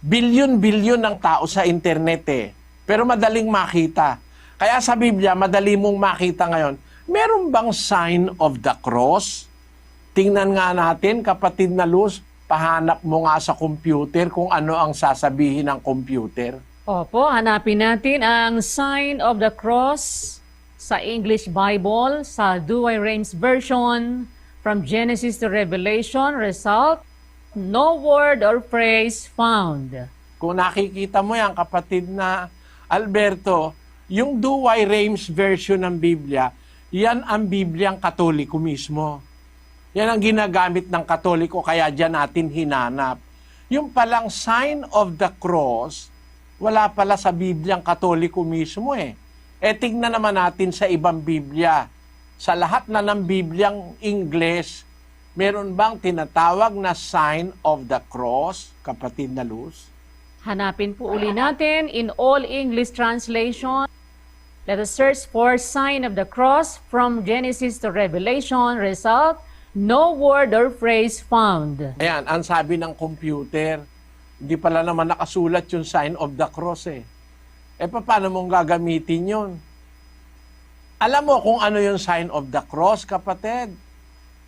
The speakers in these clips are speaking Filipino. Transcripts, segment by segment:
Bilyon-bilyon ng tao sa internet eh. Pero madaling makita. Kaya sa Biblia, madali mong makita ngayon, meron bang sign of the cross? Tingnan nga natin, kapatid na Luz, pahanap mo nga sa computer kung ano ang sasabihin ng computer. Opo, hanapin natin ang sign of the cross sa English Bible, sa Douay-Rheims version, from Genesis to Revelation, result, no word or phrase found. Kung nakikita mo yan, kapatid na Alberto, yung Douay-Rheims version ng Biblia, yan ang Bibliang Katoliko mismo. Yan ang ginagamit ng Katoliko, kaya dyan natin hinanap. Yung palang sign of the cross, wala pala sa Bibliang Katoliko mismo eh. E tignan naman natin sa ibang Biblia. Sa lahat na ng Bibliang Ingles, meron bang tinatawag na sign of the cross, kapatid na Luz? Hanapin po uli natin in all English translation. Let us search for sign of the cross from Genesis to Revelation, result, no word or phrase found. Ayan, ang sabi ng computer, hindi pala naman nakasulat yung sign of the cross eh. Paano mong gagamitin yun? Alam mo kung ano yung sign of the cross, kapatid?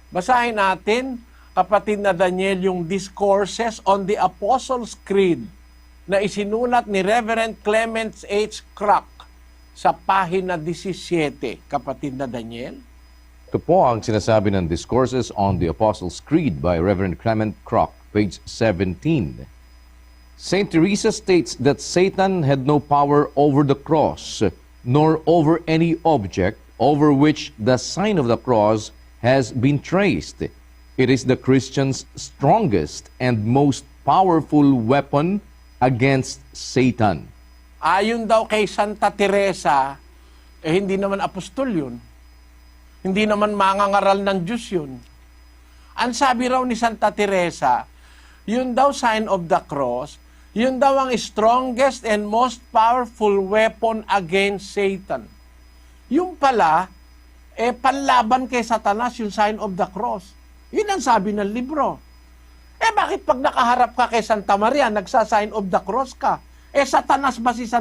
Basahin natin, kapatid na Daniel, yung Discourses on the Apostles' Creed na isinulat ni Reverend Clement H. Crock sa pahina 17, kapatid na Daniel. Ito po ang sinasabi ng Discourses on the Apostles' Creed by Reverend Clement Crock, page 17. Saint Teresa states that Satan had no power over the cross, nor over any object over which the sign of the cross has been traced. It is the Christian's strongest and most powerful weapon against Satan. Ayon daw kay Santa Teresa, hindi naman apostol yun. Hindi naman mangangaral ng Diyos yun. Ang sabi raw ni Santa Teresa, yun daw sign of the cross, yun daw ang strongest and most powerful weapon against Satan. Yung pala, panlaban kay Satanas yung sign of the cross. Yun ang sabi ng libro. Bakit pag nakaharap ka kay Santa Maria, nagsa-sign of the cross ka? Satanas ba si Santa